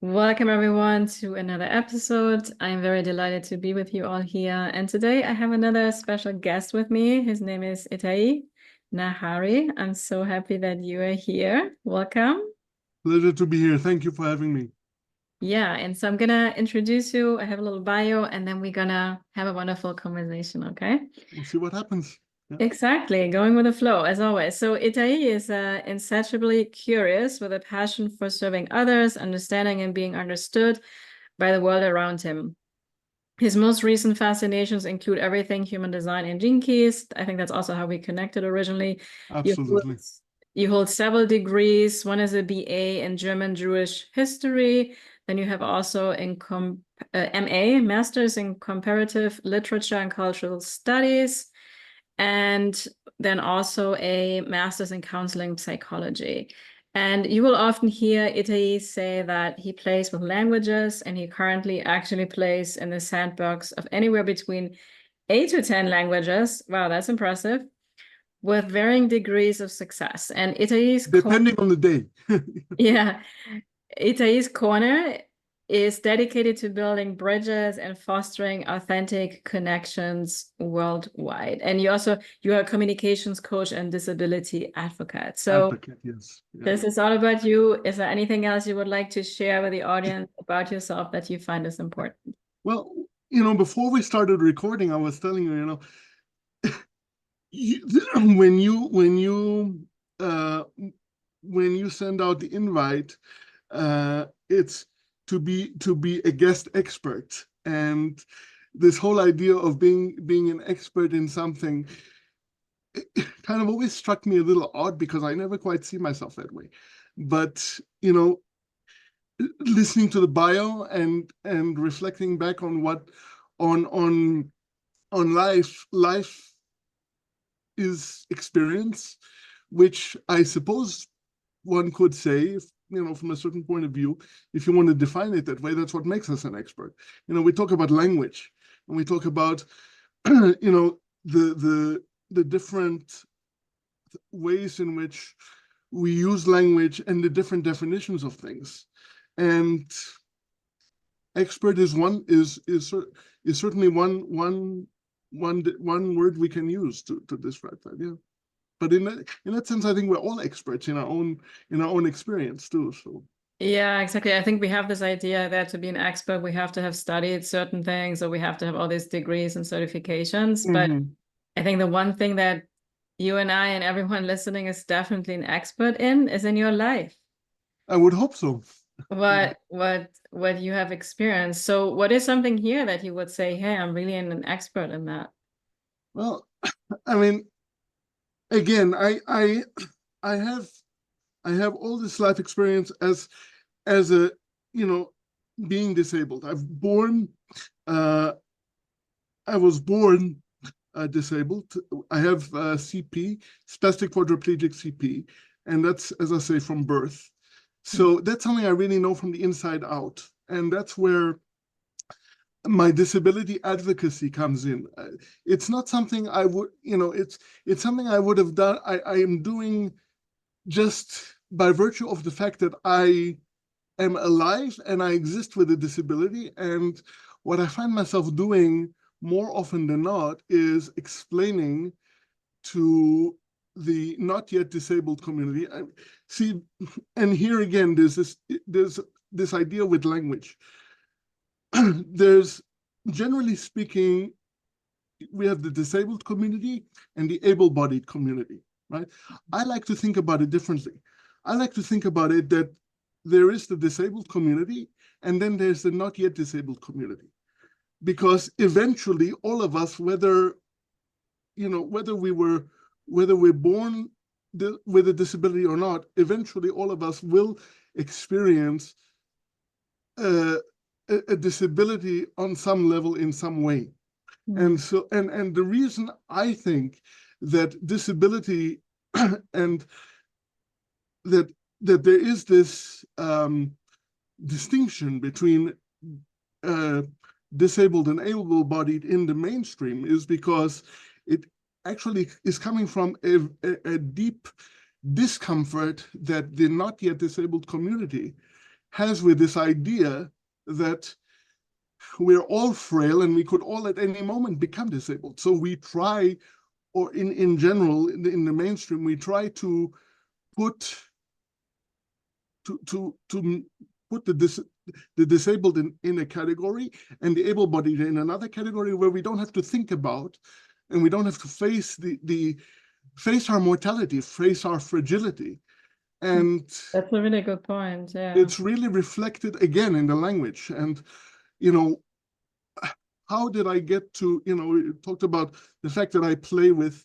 Welcome everyone to another episode. I'm very delighted to be with you all here. And today I have another special guest with me. His name is Etai Nahary. I'm so happy that you are here. Welcome. Pleasure to be here. Thank you for having me. Yeah, and so I'm gonna introduce you. I have a little bio, and then we're gonna have a wonderful conversation, okay? We'll see what happens. Yeah. Exactly, going with the flow as always. So Itai is insatiably curious with a passion for serving others, understanding and being understood by the world around him. His most recent fascinations include everything human design and gene keys. I think that's also how we connected originally. You hold, Absolutely. you hold several degrees. One is a BA in German Jewish history. Then you have also MA, Masters in Comparative Literature and Cultural Studies, and then also a Master's in Counseling Psychology. And you will often hear Itai say that he plays with languages, and he currently actually plays in the sandbox of anywhere between 8 to 10 languages. Wow, that's impressive, with varying degrees of success. And Itai's Depending on the day. yeah, Itai's corner is dedicated to building bridges and fostering authentic connections worldwide. And you are a communications coach and disability advocate. So Advocate, yes. Yeah. this is all about you. Is there anything else you would like to share with the audience about yourself that you find is important? Well, before we started recording, I was telling you, you, when you when you uh, when you send out the invite, it's to be a guest expert, and this whole idea of being an expert in something kind of always struck me a little odd because I never quite see myself that way. But listening to the bio and reflecting back on what on on on life is experience, which I suppose one could say, from a certain point of view, if you want to define it that way, that's what makes us an expert. We talk about language, and we talk about, the different ways in which we use language and the different definitions of things. And expert is certainly one word we can use to describe that. Yeah. But in that sense, I think we're all experts in our own experience too. So Yeah, exactly. I think we have this idea that to be an expert, we have to have studied certain things, or we have to have all these degrees and certifications. But Mhm. I think the one thing that you and I and everyone listening is definitely an expert in is in your life. I would hope so. Yeah. What you have experienced. So what is something here that you would say, hey, I'm really an expert in that? Well, I mean, again, I have I have all this life experience as a you know being disabled. Uh, I was born disabled. I have CP, spastic quadriplegic CP, and that's, as I say, from birth. So that's something I really know from the inside out, and that's where my disability advocacy comes in. It's not something I would, it's something I would have done. I am doing just by virtue of the fact that I am alive and I exist with a disability. And what I find myself doing more often than not is explaining to the not yet disabled community. See, and here again, there's this idea with language. There's, generally speaking, we have the disabled community and the able-bodied community, right? I like to think about it differently. I like to think about it that there is the disabled community and then there's the not yet disabled community. Because eventually all of us, whether we're born with a disability or not, eventually all of us will experience uh, a disability on some level in some way. Mm. And the reason I think that disability and that there is this distinction between uh, disabled and able-bodied in the mainstream is because it actually is coming from a deep discomfort that the not yet disabled community has with this idea that we're all frail and we could all at any moment become disabled. So we try, or in general, in the mainstream, we try to put put the disabled in a category and the able-bodied in another category, where we don't have to think about, and we don't have to face our mortality, face our fragility. And that's a really good point. Yeah, it's really reflected again in the language. And how did I get to, we talked about the fact that I play with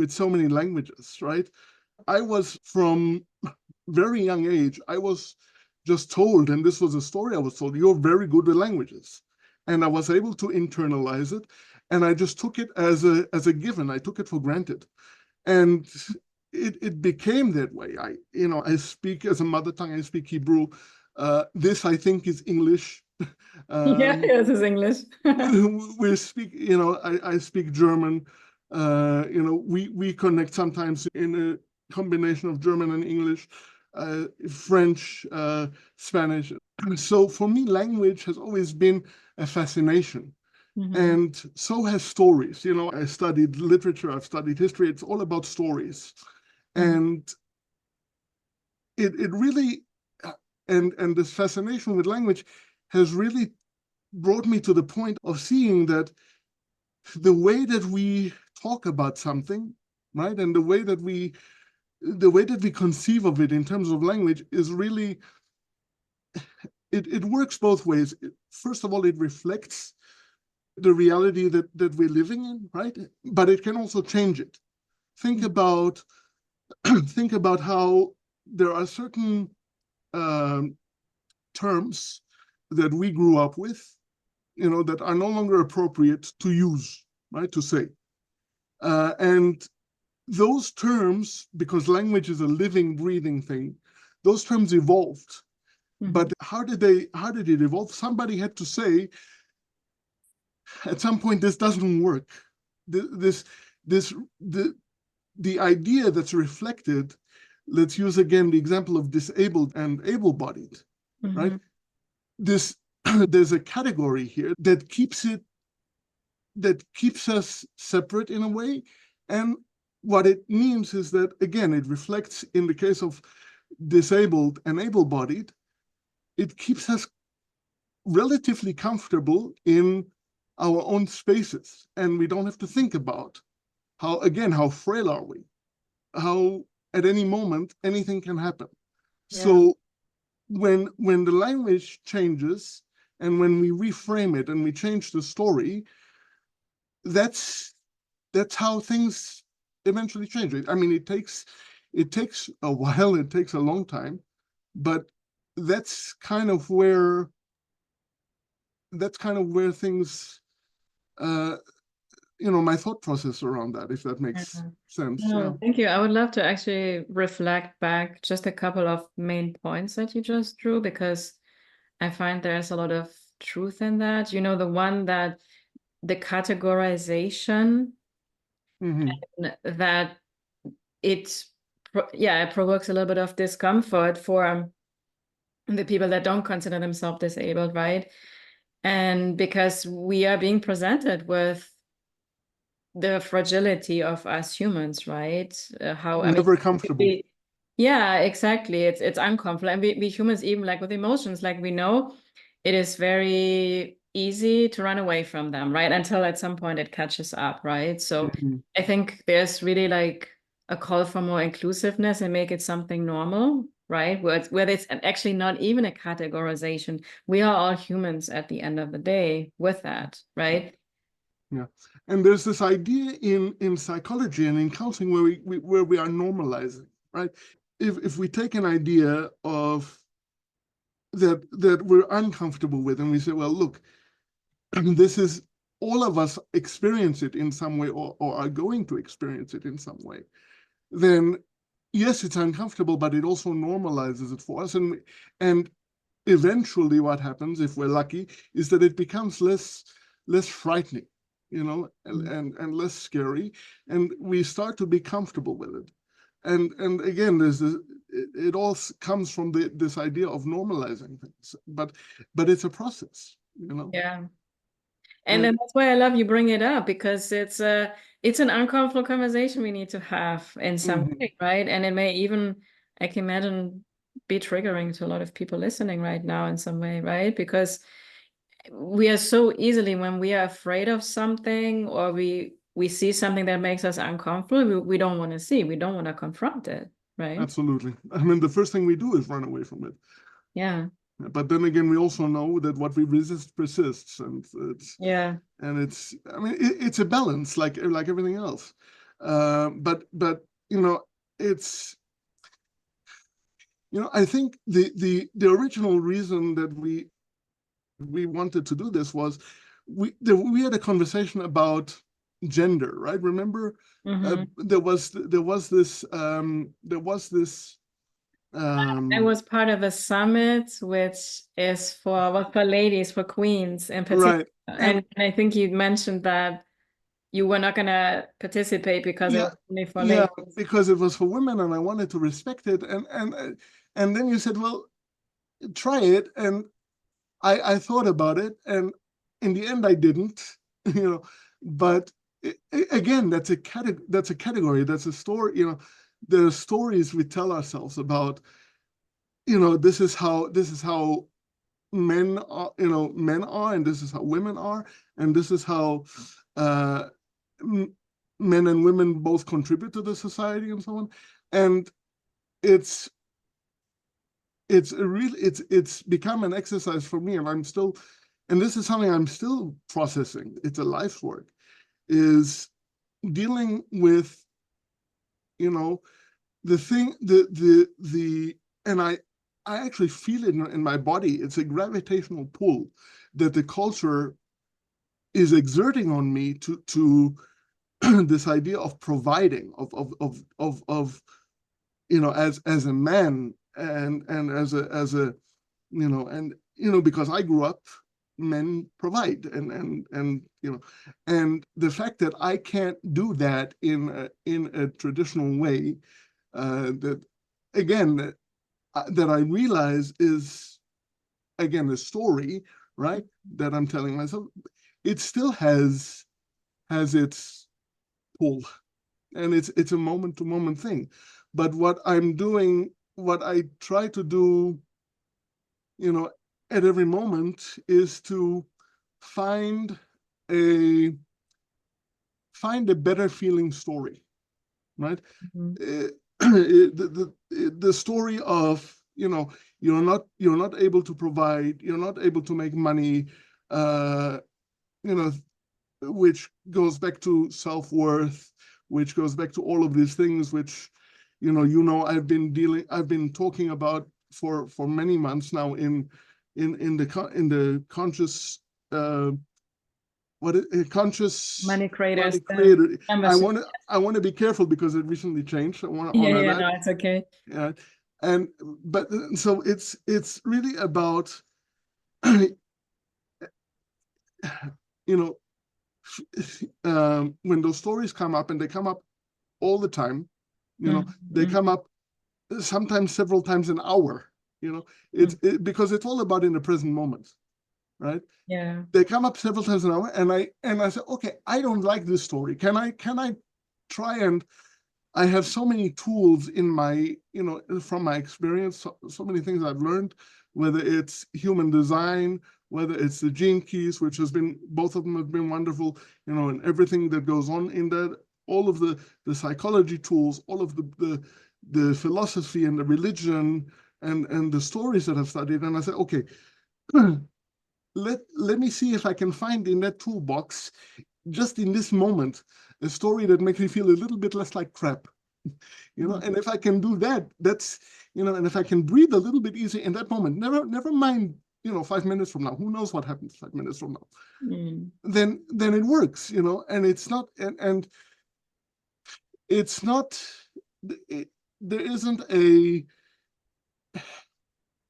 so many languages, right? I was, from very young age, I was just told, and this was a story I was told, you're very good with languages. And I was able to internalize it, and I just took it as a given. I took it for granted. And it became that way. I speak as a mother tongue, I speak Hebrew. This, I think, is English. yeah, this is English. We speak, I speak German. We connect sometimes in a combination of German and English, French, Spanish. So for me, language has always been a fascination. Mhm. And so has stories. I studied literature, I've studied history. It's all about stories. And it really, and this fascination with language has really brought me to the point of seeing that the way that we talk about something, right, and the way that we conceive of it in terms of language is really, it works both ways. First of all, it reflects the reality that we're living in, right? But it can also change it. Think about how there are certain terms that we grew up with, that are no longer appropriate to use, right, to say. And those terms, because language is a living, breathing thing, those terms evolved. But how did it evolve? Somebody had to say, at some point, this doesn't work. The idea that's reflected, let's use again the example of disabled and able-bodied, right? There's a category here that keeps us separate in a way. And what it means is that, again, it reflects, in the case of disabled and able-bodied, it keeps us relatively comfortable in our own spaces, and we don't have to think about how frail are we, how at any moment anything can happen. Yeah. So when the language changes, and when we reframe it and we change the story, that's how things eventually change. I mean, it takes a while, it takes a long time, but that's kind of where things, my thought process around that, if that makes sense. No, Yeah. thank you. I would love to actually reflect back just a couple of main points that you just drew, because I find there's a lot of truth in that. The one that the categorization, that it provokes a little bit of discomfort for the people that don't consider themselves disabled, right? And because we are being presented with the fragility of us humans, right? Never comfortable. Yeah, exactly. It's uncomfortable. And we humans, even like with emotions, like we know it is very easy to run away from them, right? Until at some point it catches up, right? So I think there's really like a call for more inclusiveness and make it something normal, right? Where it's actually not even a categorization. We are all humans at the end of the day with that, right? Yeah. And there's this idea in psychology and in counseling where we are normalizing, right? If we take an idea of that we're uncomfortable with, and we say, well, look, this is, all of us experience it in some way, or are going to experience it in some way, then yes, it's uncomfortable, but it also normalizes it for us. And eventually what happens, if we're lucky, is that it becomes less frightening, and less scary, and we start to be comfortable with it. And again, there's it all comes from this idea of normalizing things, but it's a process, you know. Yeah. And then that's why I love you bring it up, because it's an uncomfortable conversation we need to have in some way, right? And it may even, I can imagine, be triggering to a lot of people listening right now in some way, right? Because we are so easily, when we are afraid of something, or we see something that makes us uncomfortable, we don't want to see, we don't want to confront it, right? Absolutely. I mean, the first thing we do is run away from it. Yeah. But then again, we also know that what we resist persists, and Yeah. I mean, it's a balance, like everything else. But you know, it's, you know, I think the original reason that we wanted to do this was we had a conversation about gender, right? Remember, there was this I was part of a summit, which is for ladies, for queens in particular. right, And I think you mentioned that you were not going to participate because it yeah, was only for yeah, ladies. because it was for women and I wanted to respect it, and then you said, well, try it, and I thought about it, and in the end I didn't, you know. But again, that's a category, that's a story, you know. There are stories we tell ourselves about, you know, this is how men are, you know, men are, and this is how women are, and this is how uh, men and women both contribute to the society, and so on. And it's it's become an exercise for me, and I'm still, and this is something I'm still processing. It's a life's work, is dealing with, you know, the thing, and I actually feel it in my body. It's a gravitational pull that the culture is exerting on me to this idea of providing, of you know, as a man, and as a you know, and you know, because I grew up, men provide, and you know, and the fact that I can't do that in a traditional way, that again, that I realize is, again, a story, right, that I'm telling myself. It still has its pull, and it's a moment to moment thing. But what I'm doing, what I try to do, you know, at every moment, is to find a better feeling story, right? The story of, you know, you're not able to provide, you're not able to make money, you know, which goes back to self-worth, which goes back to all of these things, which, you know, I've been talking about for many months now in the conscious, conscious Money creators. money creator. Membership. I want to be careful because it recently changed. I want to Yeah, honor yeah, that. no, it's okay. Yeah, and but so it's really about you know, when those stories come up, and they come up all the time, you know, they come up sometimes several times an hour, you know, because it's all about in the present moment, right? Yeah. They come up several times an hour, and I say, okay, I don't like this story. Can I try, and I have so many tools in my, you know, from my experience, so many things I've learned, whether it's human design, whether it's the gene keys, which has been, both of them have been wonderful, you know, and everything that goes on in that, all of the psychology tools, all of the philosophy and the religion, and the stories that I've studied. And I said, okay, let me see if I can find in that toolbox, just in this moment, a story that makes me feel a little bit less like crap, you know. And if I can do that, that's, you know, and if I can breathe a little bit easier in that moment, never mind, you know, 5 minutes from now, who knows what happens 5 minutes from now, then it works, you know. And it's not, and it's not, there isn't a,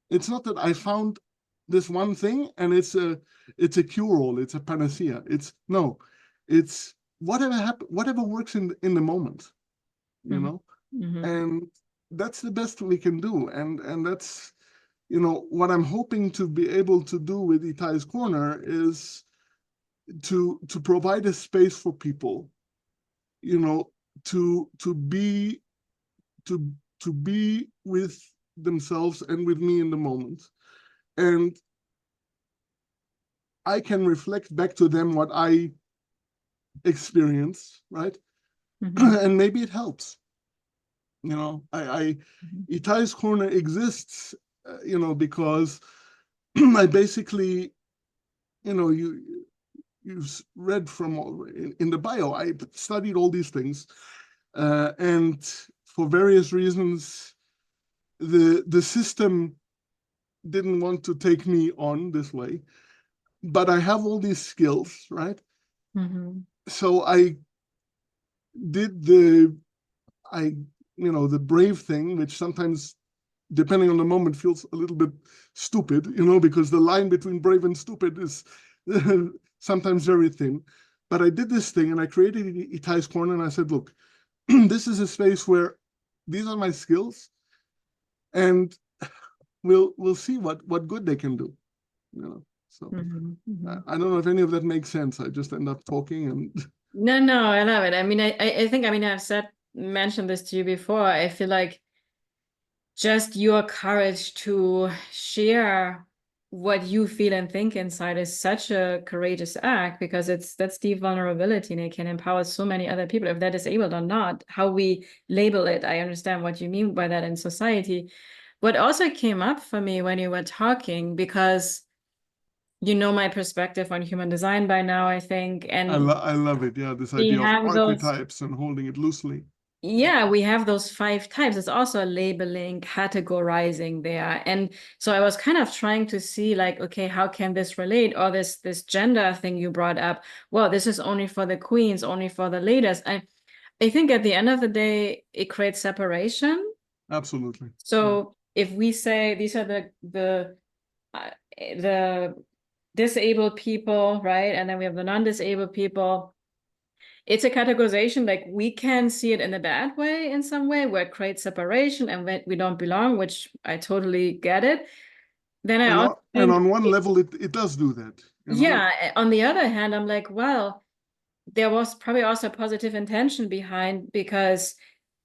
it's not that I found this one thing and it's a cure-all, it's a panacea. It's no, it's whatever works in the moment, you know. And that's the best we can do, and that's, you know, what I'm hoping to be able to do with Etai's Corner is to provide a space for people, you know, to be to to be with themselves and with me in the moment, and I can reflect back to them what I experience, right? Mhm. And maybe it helps. You know, I Mhm. Itai's Corner exists, you know, because I basically, you know, you've read from in the bio, I studied all these things, and for various reasons, the system didn't want to take me on this way, but I have all these skills, right? Mhm. So I did the I you know the brave thing, which sometimes, depending on the moment, feels a little bit stupid, you know, because the line between brave and stupid is sometimes very thin. But I did this thing and I created Itai's Corner and I said, look, this is a space where these are my skills, and we'll see what good they can do, you know. So Mhm. Mhm. I don't know if any of that makes sense. I just end up talking and No, no, I love it. I mean, I think, I mean, I've mentioned this to you before. I feel like just your courage to share what you feel and think inside is such a courageous act, because that's deep vulnerability and it can empower so many other people, if they're disabled or not. How we label it, I understand what you mean by that in society. What also came up for me when you were talking, because you know my perspective on human design by now, I think, and I love it. Yeah, this we idea of have those, archetypes and holding it loosely. yeah, we have those 5 types. It's also a labeling, categorizing there. And so I was kind of trying to see, like, okay, how can this relate? Or this gender thing you brought up. Well, this is only for the queens, only for the leaders. I think at the end of the day, it creates separation. Absolutely. Yeah. So if we say these are the disabled people, right? And then we have the non-disabled people. It's a categorization, like we can see it in a bad way, in some way, where it creates separation and when we don't belong, which I totally get it. Then I also And think, on one level, it does do that, you know. yeah, on the other hand, I'm like, well, there was probably also a positive intention behind, because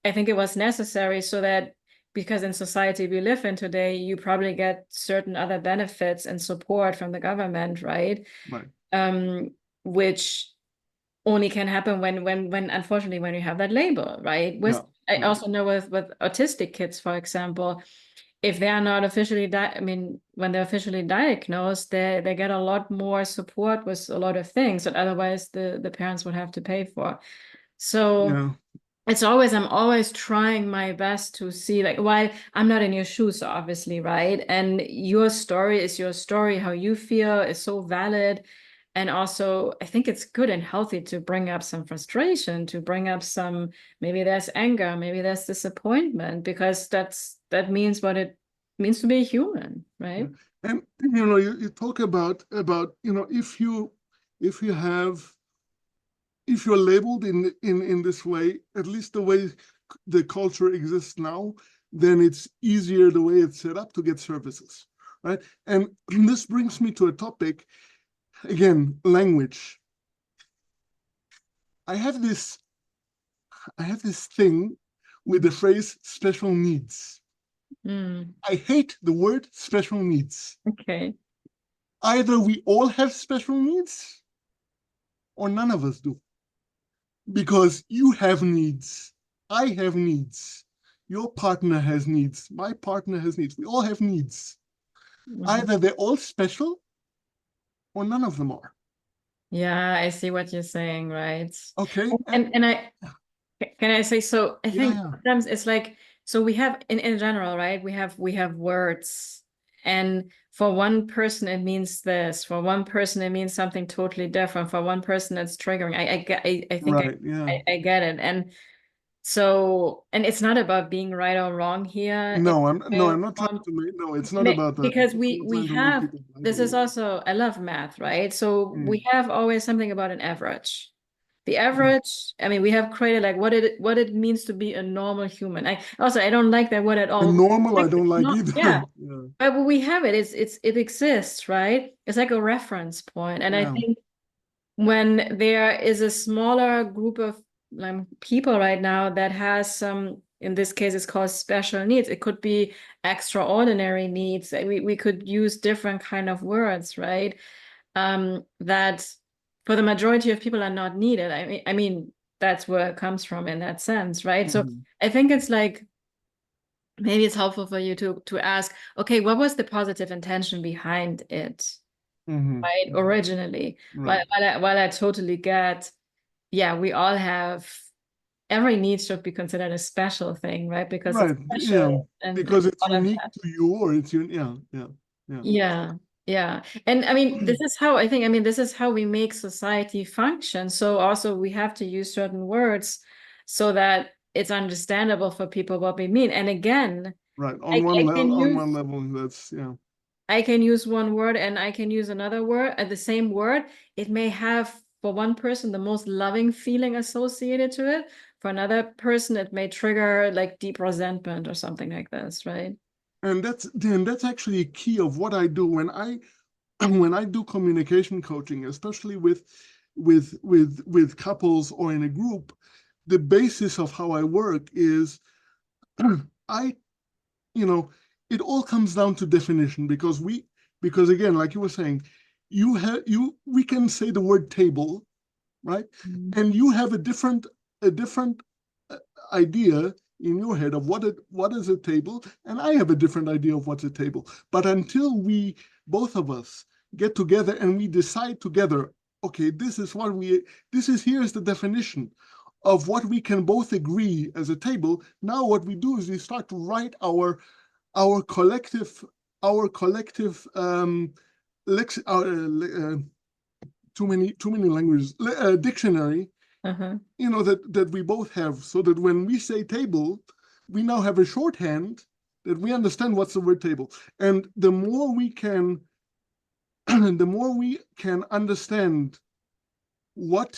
I think it was necessary so that, because in society we live in today, you probably get certain other benefits and support from the government, right? Right. Um, which only can happen when unfortunately when you have that label, right? With Yeah. I Yeah. also know with autistic kids, for example, if they are not officially I mean, when they're officially diagnosed, they get a lot more support with a lot of things that otherwise the parents would have to pay for. So Yeah. I'm always trying my best to see, like, while I'm not in your shoes, obviously, right? And your story is your story. How you feel is so valid. And also, I think it's good and healthy to bring up some frustration, to bring up some, maybe there's anger, maybe there's disappointment, because that means what it means to be a human, Yeah. right? And you know, you talk about, you know, if you have if you're labeled in this way, at least the way the culture exists now, then it's easier the way it's set up to get services, right? And this brings me to a topic again, language. I have this I have this thing with the phrase special needs. Mm, I hate the word special needs. okay. Either we all have special needs or none of us do. Because you have needs. I have needs. Your partner has needs. My partner has needs. We all have needs. Mhm. Either they're all special or none of them are. Yeah, I see what you're saying, right? Okay? And I can I say, so I Yeah, think yeah. sometimes it's like, so we have in general, right? We have words, and for one person it means this, for one person it means something totally different, for one person it's triggering. I think Right. Yeah. I get it. And so, and it's not about being right or wrong here. No, I'm not trying to make no, it's not about that. Because I'm not we trying to make have, people right this or is wrong. also, I love math, right? So Mm. we have always something about an average. The average, I mean, we have created like what it means to be a normal human. I don't like that word at all. And normal, I don't like No, either. yeah. Yeah. But we have it. It exists, right? It's like a reference point. And I Yeah. think when there is a smaller group of people right now that has some, in this case, it's called special needs. It could be extraordinary needs. We could use different kind of words, right? That for the majority of people are not needed. I mean, that's where it comes from in that sense, right? So Mhm. I think it's like maybe it's helpful for you to ask, okay, what was the positive intention behind it, Mhm. right? Mhm. Originally, Right. while I totally get, yeah, we all have every need should be considered a special thing, right? Because it's Right. Yeah. special and Because it's all of unique that. to you, or it's yeah, yeah, yeah. Yeah, yeah. And I mean, this is how I think, I mean, this is how we make society function. So also we have to use certain words so that it's understandable for people what we mean. And again, Right. I, I can On one use level, that's yeah. I can use one word and I can use another word at the same word. It may have for one person the most loving feeling associated to it. For another person, it may trigger like deep resentment or something like this, right? And that's actually a key of what I do when I when I do communication coaching, especially with couples or in a group. The basis of how I work is I you know, it all comes down to definition because again, like you were saying, we can say the word table, right? Mhm. And you have a different uh, idea in your head of what is a table, and I have a different idea of what's a table. But until we both of us get together and we decide together, okay, here's the definition of what we can both agree as a table. Now what we do is we start to write our collective our collective lex too many languages dictionary, Uh-huh. that we both have, so that when we say table, we now have a shorthand that we understand what's the word table. And the more we can the more we can understand what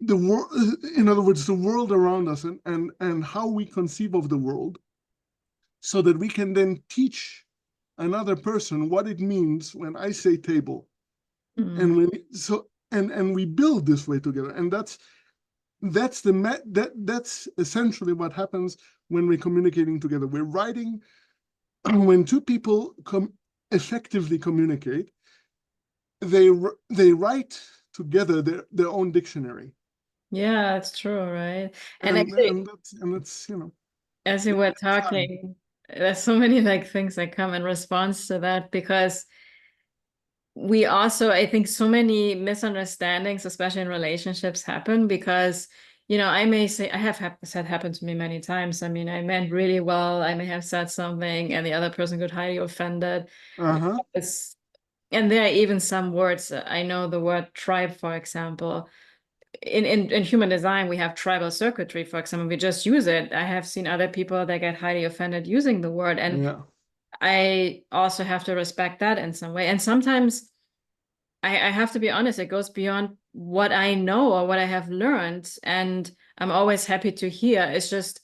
the world, in other words, the world around us, and how we conceive of the world, so that we can then teach another person what it means when I say table. Mm. And and we build this way together. And that's essentially what happens when we're communicating together. We're writing when two people effectively communicate, they write together their own dictionary. Yeah, that's true, right? And And actually, and that's as you that were takes time. talking, there's so many like things that come in response to that because we also, I think so many misunderstandings, especially in relationships, happen because, I may say, I have said happened to me many times. I mean, I meant really well. I may have said something and the other person got highly offended. Uh-huh. It's, and there are even some words. I know the word tribe, for example. In human design, we have tribal circuitry, for example. We just use it. I have seen other people that get highly offended using the word. And Yeah. I also have to respect that in some way. And sometimes I have to be honest, it goes beyond what I know or what I have learned. And I'm always happy to hear. It's just,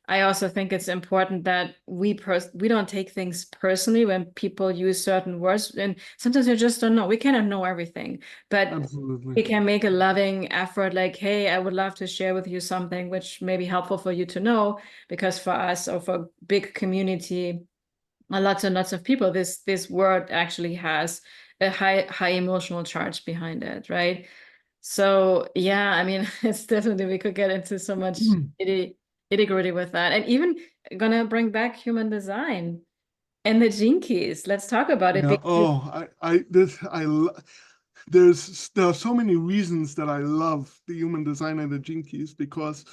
I also think it's important that we don't take things personally when people use certain words. And sometimes we just don't know. We cannot know everything, but Absolutely. we can make a loving effort like, hey, I would love to share with you something which may be helpful for you to know, because for us or for big community, lots and lots of people, this word actually has a high emotional charge behind it, right? So yeah, I mean, it's definitely, we could get into so much nitty-gritty with that, and even gonna bring back human design and the gene keys. Let's talk about it Yeah. because Oh, there are so many reasons that I love the human design and the gene keys, because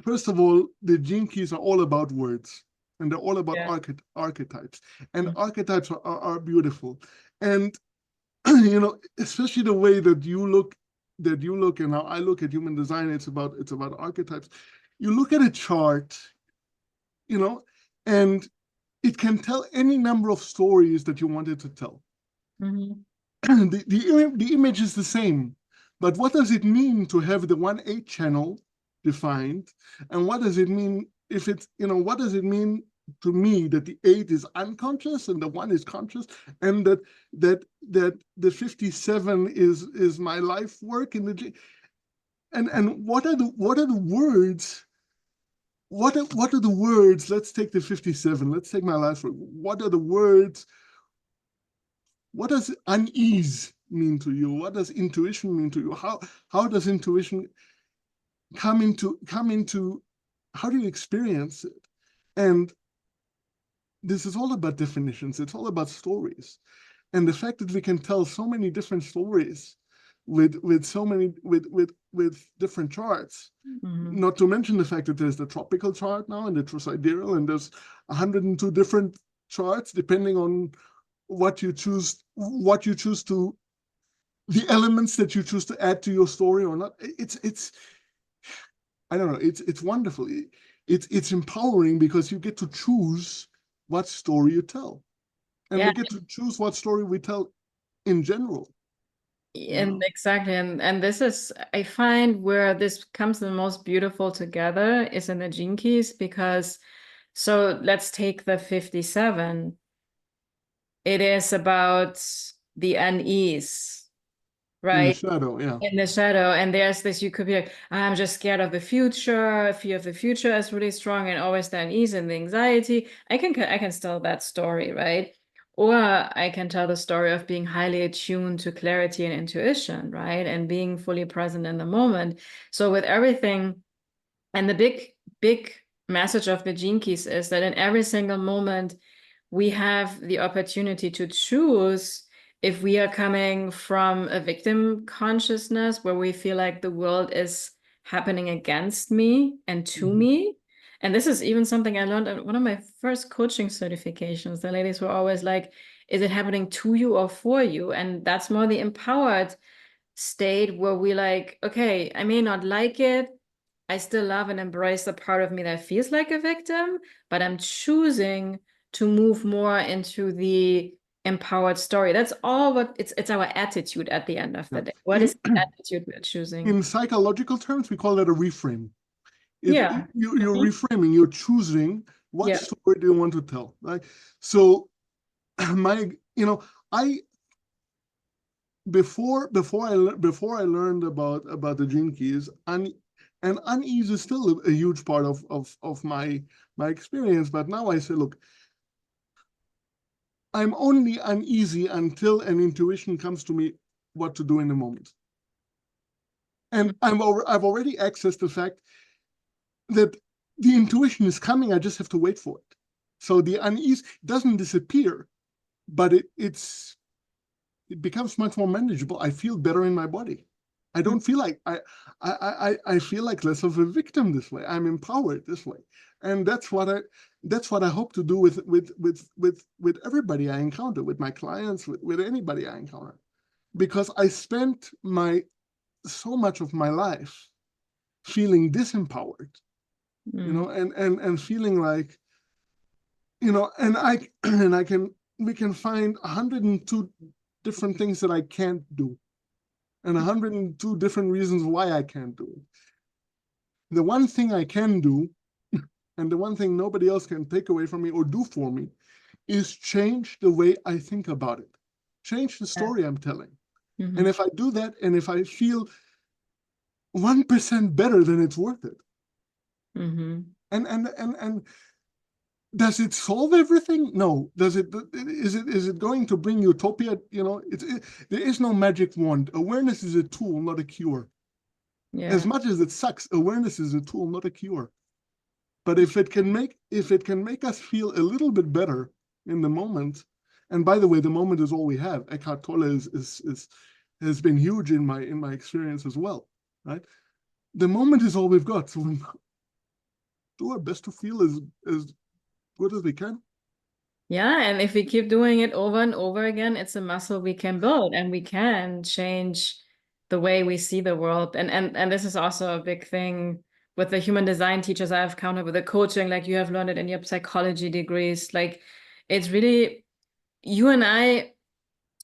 first of all, the gene keys are all about words, and they're all about yeah. archetypes. And archetypes are beautiful. And especially the way that you look and how I look at human design, it's about archetypes. You look at a chart, you know, and it can tell any number of stories that you wanted to tell. Mhm. The image is the same, But what does it mean to have the 1/8 channel defined? And what does it mean if it's, what does it mean to me that the 8 is unconscious and the 1 is conscious, and that the 57 is my life work in the and what are the words? What are the words? Let's take the 57. Let's take my last word. What are the words? What does unease mean to you? What does intuition mean to you? How does intuition come into how do you experience it? And this is all about definitions. It's all about stories. And the fact that we can tell so many different stories with so many with different charts, not to mention the fact that there's the tropical chart now and the sidereal, and there's 102 different charts depending on what you choose to, the elements that you choose to add to your story or not. It's I don't know, it's wonderful. It's empowering because you get to choose what story you tell, and Yeah. we get to choose what story we tell in general. And exactly, and this is, I find, where this comes the most beautiful together is in the gene keys, because so let's take the 57. It is about the unease, In the right? shadow, yeah. In the shadow. And there's this, you could be like, I'm just scared of the future. Fear of the future is really strong, and always the unease and the anxiety. I can tell that story, right? Or I can tell the story of being highly attuned to clarity and intuition, right? And being fully present in the moment. So with everything, and the big message of the gene keys is that in every single moment, we have the opportunity to choose if we are coming from a victim consciousness where we feel like the world is happening against me and to me. And this is even something I learned at one of my first coaching certifications. The ladies were always like, is it happening to you or for you? And that's more the empowered state where we like, okay, I may not like it. I still love and embrace the part of me that feels like a victim, but I'm choosing to move more into the empowered story. That's all what it's our attitude at the end of the day. What is the attitude we're choosing? In psychological terms, we call that a reframe. Yeah. You're reframing, you're choosing what Yeah. story do you want to tell, right? So my, I before I learned about the gene keys, and unease is still a huge part of my experience. But now I say, look, I'm only uneasy until an intuition comes to me what to do in the moment. And I've already accessed the fact that the intuition is coming. I just have to wait for it. So the unease doesn't disappear, but it becomes much more manageable. I feel better in my body. I don't feel like I feel like less of a victim this way. I'm empowered this way, and that's what I hope to do with everybody I encounter, with my clients, with anybody I encounter, because I spent so much of my life feeling disempowered, and feeling like, and we can find 102 different things that I can't do, and 102 different reasons why I can't do it. The one thing I can do, and the one thing nobody else can take away from me or do for me, is change the way I think about it, change the story I'm telling. And if I do that, and if I feel 1% better, then it's worth it. And does it solve everything? No. Is it going to bring utopia? There is no magic wand. Awareness is a tool, not a cure. Yeah. As much as it sucks, awareness is a tool, not a cure. But if it can make us feel a little bit better in the moment, and by the way, the moment is all we have. Eckhart Tolle has been huge in my experience as well, right? The moment is all we've got, so we do our best to feel as good as we can. Yeah, and if we keep doing it over and over again, it's a muscle we can build, and we can change the way we see the world. And this is also a big thing with the human design teachers I've counted with the coaching, like you have learned it in your psychology degrees. Like it's really, you and I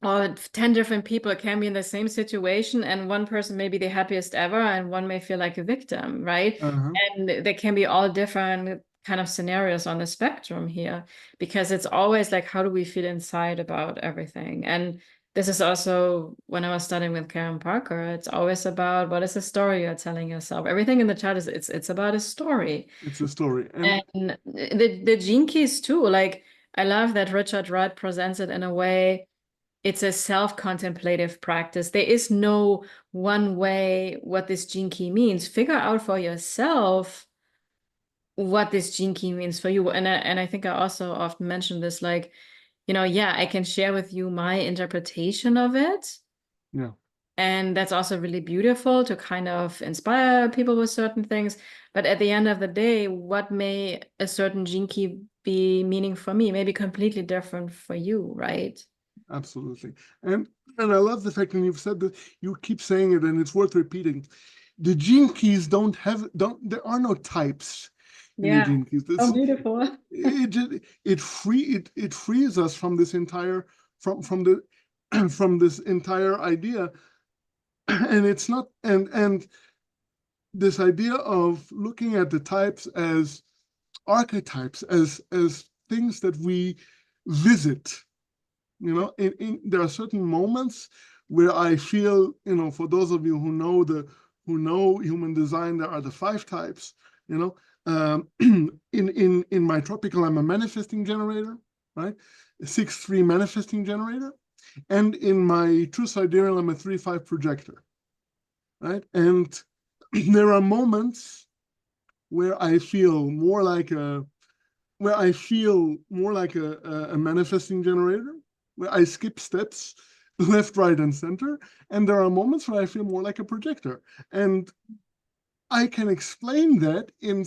or 10 different people can be in the same situation, and one person may be the happiest ever and one may feel like a victim, right? Uh-huh. And there can be all different kind of scenarios on the spectrum here, because it's always like, how do we feel inside about everything? And this is also when I was studying with Karen Parker, it's always about what is the story you're telling yourself. Everything in the chart is it's about a story. It's a story. And And the gene keys too, like I love that Richard Rudd presents it in a way, it's a self-contemplative practice. There is no one way what this gene key means. Figure out for yourself what this gene key means for you. And I think I also often mention this, like, yeah, I can share with you my interpretation of it. yeah, And that's also really beautiful to kind of inspire people with certain things. But at the end of the day, what may a certain gene key be meaning for me may be completely different for you, right? absolutely. And I love the fact, and you've said that, you keep saying it, and it's worth repeating. The gene keys there are no types in the Yeah. gene keys. Oh, beautiful. It frees us from this entire from the from this entire idea. And it's not, and this idea of looking at the types as archetypes, as things that we visit. There are certain moments where I feel, for those of you who know human design, there are the 5 types. In my tropical, I'm a manifesting generator, right? A 6-3 manifesting generator. And in my true sidereal, I'm a 3-5 projector, right? And there are moments where I feel more like a manifesting generator, where I skip steps left, right, and center. And there are moments where I feel more like a projector. And I can explain that in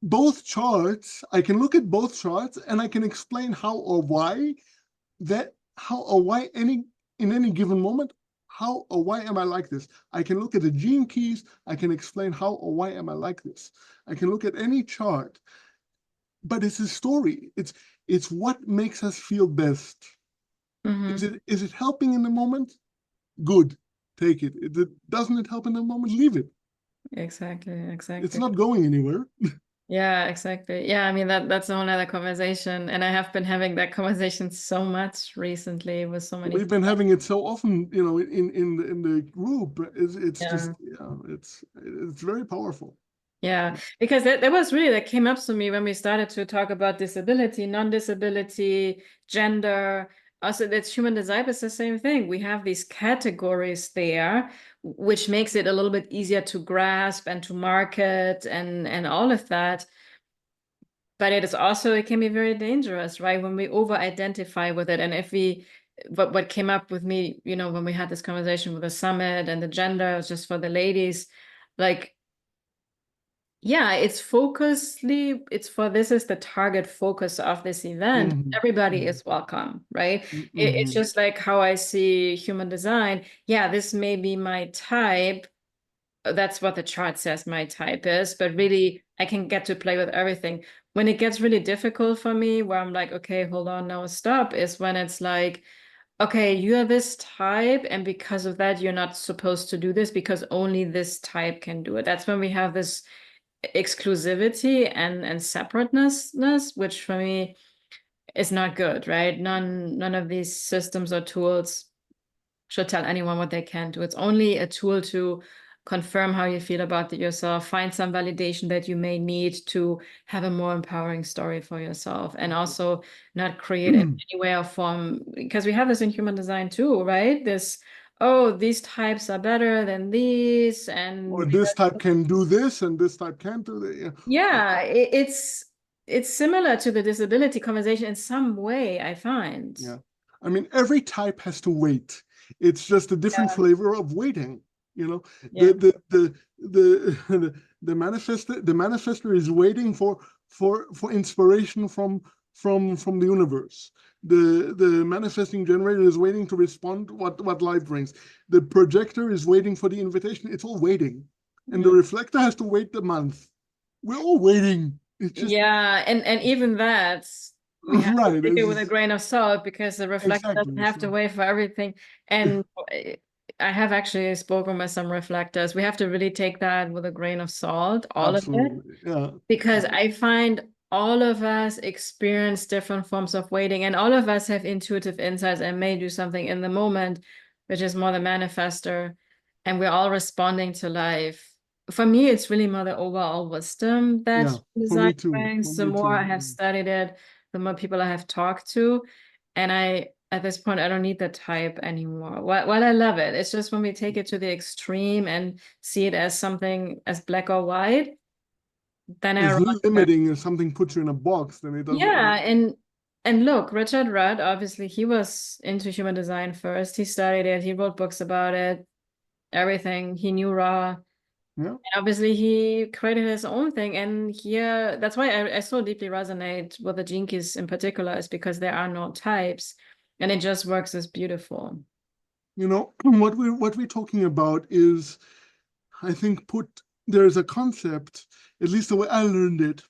both charts. I can look at both charts and I can explain how or why in any given moment, how or why am I like this? I can look at the gene keys. I can explain how or why am I like this. I can look at any chart, but it's a story. It's what makes us feel best. Mm-hmm. Is it helping in the moment? Good, take it. Doesn't it help in the moment? Leave it. Exactly, It's exactly. not going anywhere. Yeah, exactly. Yeah, I mean that's a whole other conversation. And I have been having that conversation so much recently with so many We've been people. having it so often, in the group. It's just, Yeah. yeah, it's very powerful. Yeah, because that was really that came up to me when we started to talk about disability, non-disability, gender. Also, that's human design is the same thing. We have these categories there, which makes it a little bit easier to grasp and to market and all of that. But it can be very dangerous, right? When we over-identify with it. And if we what came up with me, when we had this conversation with the summit and the gender, just for the ladies, like, yeah, this is the target focus of this event. Mhm, Everybody mhm, is welcome, right? It's mhm, just like how I see human design. Yeah, this may be my type. That's what the chart says my type is, but really I can get to play with everything. When it gets really difficult for me, where I'm like, okay, hold on, now stop, is when it's like, okay, you're this type, and because of that, you're not supposed to do this because only this type can do it. That's when we have this exclusivity and separateness, which for me is not good, right? None of these systems or tools should tell anyone what they can do. It's only a tool to confirm how you feel about yourself, find some validation that you may need to have a more empowering story for yourself, and also not create in any way or form, because we have this in human design too, right? Oh, these types are better than these, or and this type can do this and this type can't do that. Yeah. yeah, it's similar to the disability conversation in some way, I find. Yeah. I mean, every type has to wait. It's just a different Yeah, flavor of waiting. You know, yeah, the manifester is waiting for inspiration from the universe. The manifesting generator is waiting to respond what life brings. The projector is waiting for the invitation. It's all waiting. And the yeah. reflector has to wait the month. We're all waiting. It's just, Yeah, and even that, we have to Right. take it This with a is grain of salt because the reflector doesn't exactly have to so. weigh for everything. And I have actually spoken with some reflectors. We have to really take that with a grain of salt, all of it, Absolutely. Yeah. because Yeah. I find all of us experience different forms of waiting, and all of us have intuitive insights and may do something in the moment, which is more the manifester, and we're all responding to life. For me, it's really more the overall wisdom that Yeah. For design me too. For brings. The me more I too. have studied it, the more people I have talked to. And at this point, I don't need the type anymore. While I love it, it's just when we take it to the extreme and see it as something as black or white, then I Is run there. limiting if something puts you in a box, then it doesn't. Yeah, and look, Richard Rudd, obviously he was into human design first. He studied it, he wrote books about it, everything. He knew raw. Yeah. Obviously he created his own thing. And here that's why I so deeply resonate with the gene keys in particular, is because there are no types and it just works as beautiful. What we're talking about is, I think, there's a concept, at least the way I learned it,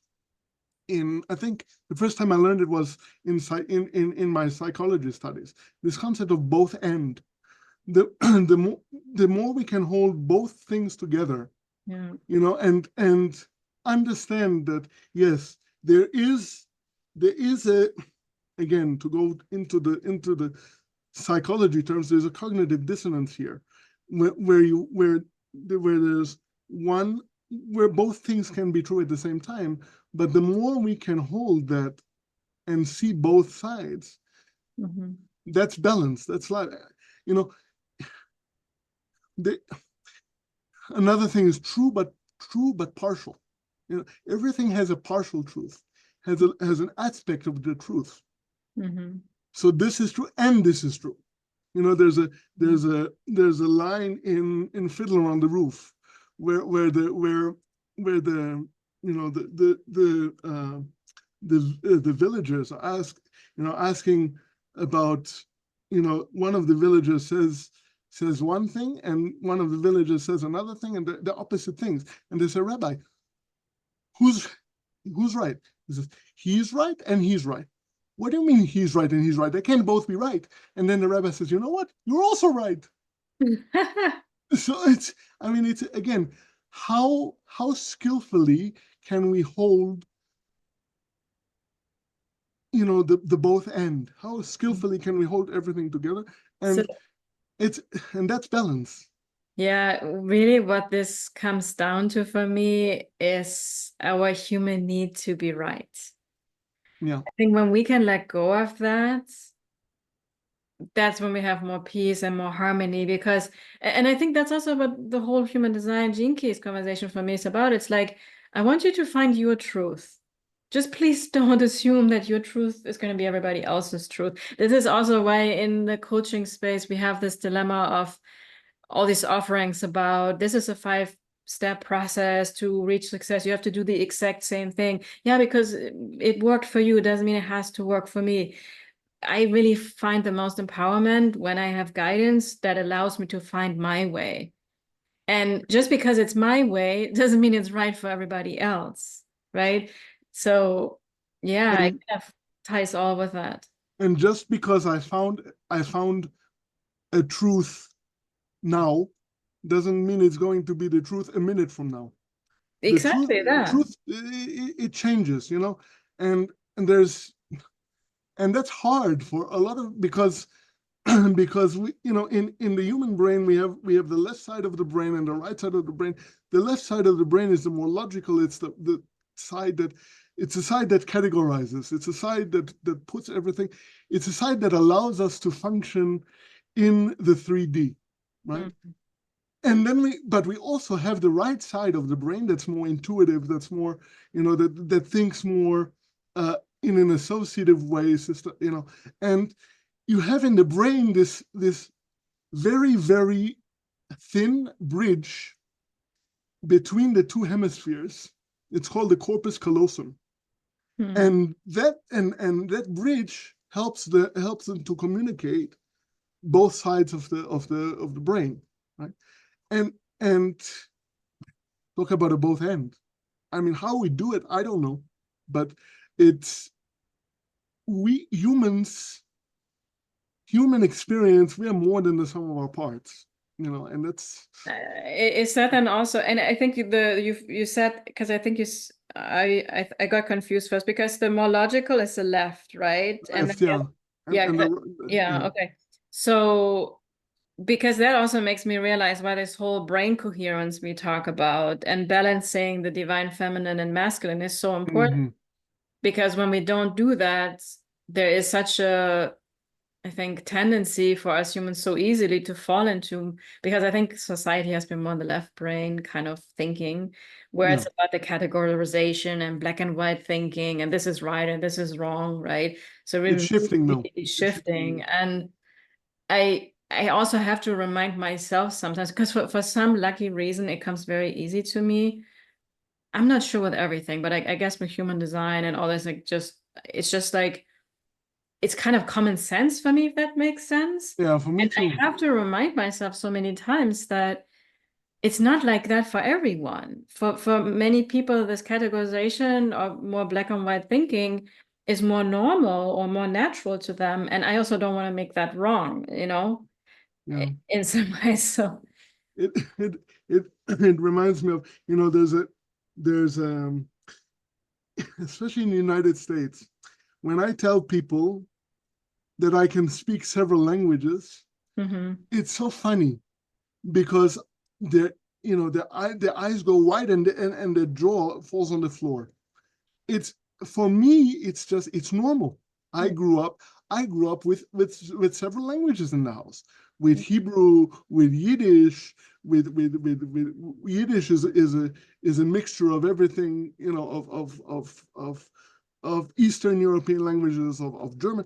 I think the first time I learned it was in my psychology studies. This concept of both end. The the more we can hold both things together, Yeah. and understand that, yes, there is a, again, to go into the psychology terms, there's a cognitive dissonance here, where there's one, where both things can be true at the same time, but the more we can hold that and see both sides, Mhm. that's balance. That's like, you know, the, another thing is true but partial. Everything has a partial truth, has an aspect of the truth. Mhm. So this is true and this is true. There's a line in Fiddler on the Roof where the the villagers are asking about, one of the villagers says one thing and one of the villagers says another thing, and the opposite things, and they say, Rabbi, who's who's right? He says, he's right and he's right. What do you mean he's right and he's right? They can't both be right. And then the rabbi says, you know what? You're also right. So it's again, how skillfully can we hold, the both end? How skillfully can we hold everything together? So And it's and that's balance. yeah, really what this comes down to for me is our human need to be right. Yeah. I think when we can let go of that, that's when we have more peace and more harmony. Because, and I think that's also what the whole human design gene keys conversation for me is about. It's like, I want you to find your truth. Just please don't assume that your truth is going to be everybody else's truth. This is also why in the coaching space, we have this dilemma of all these offerings about this is a 5-step process to reach success. You have to do the exact same thing. Yeah, because it worked for you, it doesn't mean it has to work for me. I really find the most empowerment when I have guidance that allows me to find my way. And just because it's my way doesn't mean it's right for everybody else, right? So yeah, it And kind of ties all with that. and just because I found a truth now doesn't mean it's going to be the truth a minute from now. The truth Exactly that. truth it changes, and and there's and that's hard for a lot of, because because we, in the human brain, we have the left side of the brain and the right side of the brain. The left side of the brain is the more logical. It's the side that it's a side that categorizes. It's a side that puts everything. It's a side that allows us to function in the 3D, right? Mm. And then but we also have the right side of the brain that's more intuitive, that's more, that thinks more in an associative way, system, and you have in the brain this very, very thin bridge between the two hemispheres. It's called the corpus callosum, Hmm. and that bridge helps them to communicate both sides of the brain, right? And talk about a both end. I mean, how we do it, I don't know, but it's we human experience, we are more than the sum of our parts, and that's Is that then also, and I think you said, because I think I got confused first, because the more logical is the left, right? And left, yeah. yeah, And yeah, yeah. okay. So because that also makes me realize why this whole brain coherence we talk about and balancing the divine feminine and masculine is so important. Hmm. Because when we don't do that, there is such a, I think, tendency for us humans so easily to fall into, because I think society has been more the left brain kind of thinking, where Yeah. it's about the categorization and black and white thinking, and this is right and this is wrong, right? So It's we're shifting now. really shifting. And I also have to remind myself sometimes, because for some lucky reason, it comes very easy to me. I'm not sure with everything, but I guess with human design and all this, like it's just like, it's kind of common sense for me, if that makes sense. Yeah, for me And I too. have to remind myself so many times that it's not like that for everyone. For many people, this categorization or more black and white thinking is more normal or more natural to them. And I also don't want to make that wrong, Yeah. in some ways. So, It it it reminds me of, there's especially in the United States, when I tell people that I can speak several languages, mhm. it's so funny because their eyes go wide, and their jaw falls on the floor. It's For me, it's normal. I Yeah. grew up I grew up with several languages in the house, with Hebrew, with Yiddish, with Yiddish is a mixture of everything, of Eastern European languages, of German.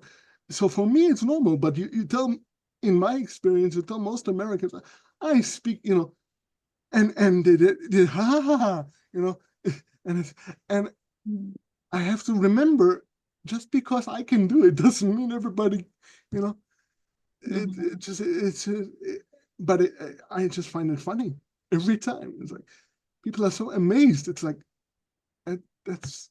So for me, it's normal. But in my experience, you tell most Americans, I speak, and they ha ha ha, and and I have to remember, just because I can do it doesn't mean everybody, you know, Mhm. it just, but I just find it funny every time. It's like, people are so amazed. It's like, that's,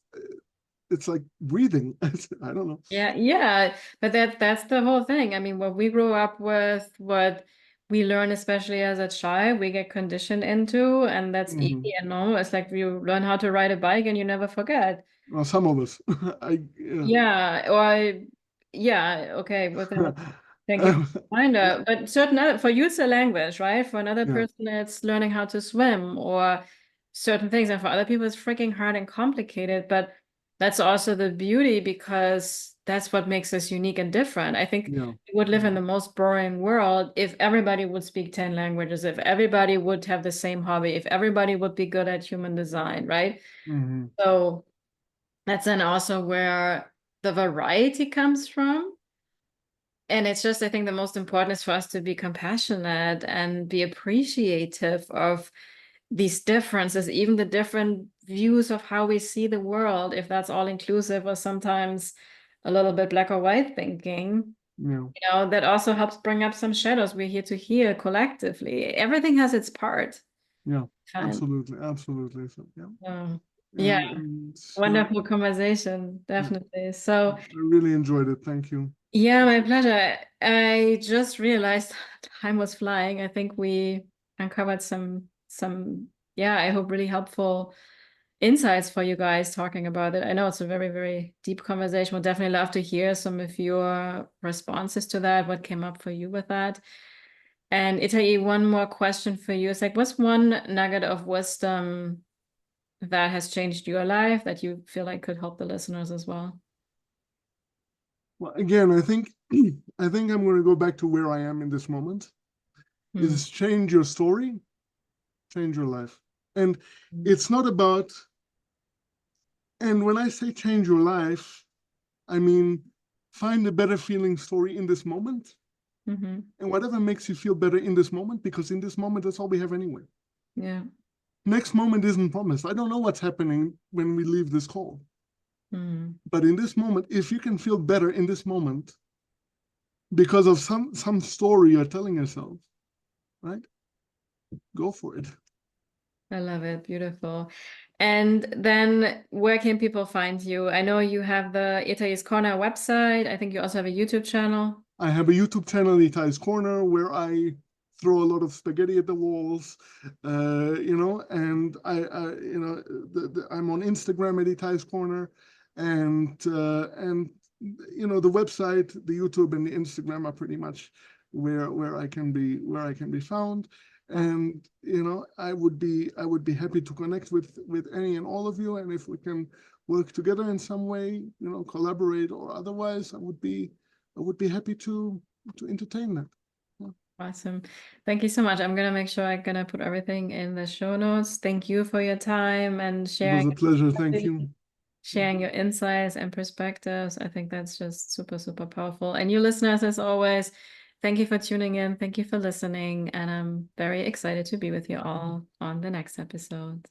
it's like breathing. I don't know. Yeah, yeah, but that's the whole thing. I mean, what we grew up with, what we learn, especially as a child, we get conditioned into, and that's Mm-hmm. easy and normal. It's like you learn how to ride a bike and you never forget. Well, some of us, Yeah, or yeah, okay, with a thank you for Um, the reminder. But certain other, for you it's a language, right? For another yeah, person it's learning how to swim or certain things. And for other people it's freaking hard and complicated. But that's also the beauty, because that's what makes us unique and different. I think yeah, we would live yeah, in the most boring world if everybody would speak 10 languages, if everybody would have the same hobby, if everybody would be good at human design, right? mm-hmm. So that's then also where the variety comes from. And it's just, I think the most important is for us to be compassionate and be appreciative of these differences, even the different views of how we see the world, if that's all inclusive or sometimes a little bit black or white thinking. Yeah, That also helps bring up some shadows. We're here to heal collectively. Everything has its part. yeah, Fine. absolutely, absolutely. So yeah, Yeah, and yeah, wonderful conversation, yeah, definitely. So, I really enjoyed it. Thank you. yeah, my pleasure. I just realized time was flying. I think we uncovered some, yeah, I hope really helpful insights for you guys talking about it. I know it's a very, very deep conversation. We'll definitely love to hear some of your responses to that, what came up for you with that. And Itai, one more question for you. It's like, what's one nugget of wisdom that has changed your life that you feel like could help the listeners as well? Well, again, I think I'm going to go back to where I am in this moment. Hmm. Is change your story, change your life, and it's not about. And when I say change your life, I mean find a better feeling story in this moment, Mm-hmm. and whatever makes you feel better in this moment, because in this moment that's all we have anyway. Yeah. Next moment isn't promised. I don't know what's happening when we leave this call, Mm-hmm. but in this moment, if you can feel better in this moment because of some story you're telling yourself, right? Go for it. I love it. Beautiful. And then where can people find you? I know you have the Etai's Corner website. I think you also have a YouTube channel. I have a YouTube channel, Etai's Corner, where I throw a lot of spaghetti at the walls, and I'm on Instagram at Etai's Corner, and the website, the YouTube, and the Instagram are pretty much where I can be found. And I would be happy to connect with any and all of you, and if we can work together in some way, collaborate or otherwise, I would be happy to entertain that. Yeah. Awesome. Thank you so much. I'm going to make sure I'm going to put everything in the show notes. Thank you for your time and It was sharing, a pleasure. Thank you. sharing your insights and perspectives. I think that's just super, super powerful. And you listeners, as always, thank you for tuning in. Thank you for listening. And I'm very excited to be with you all on the next episode.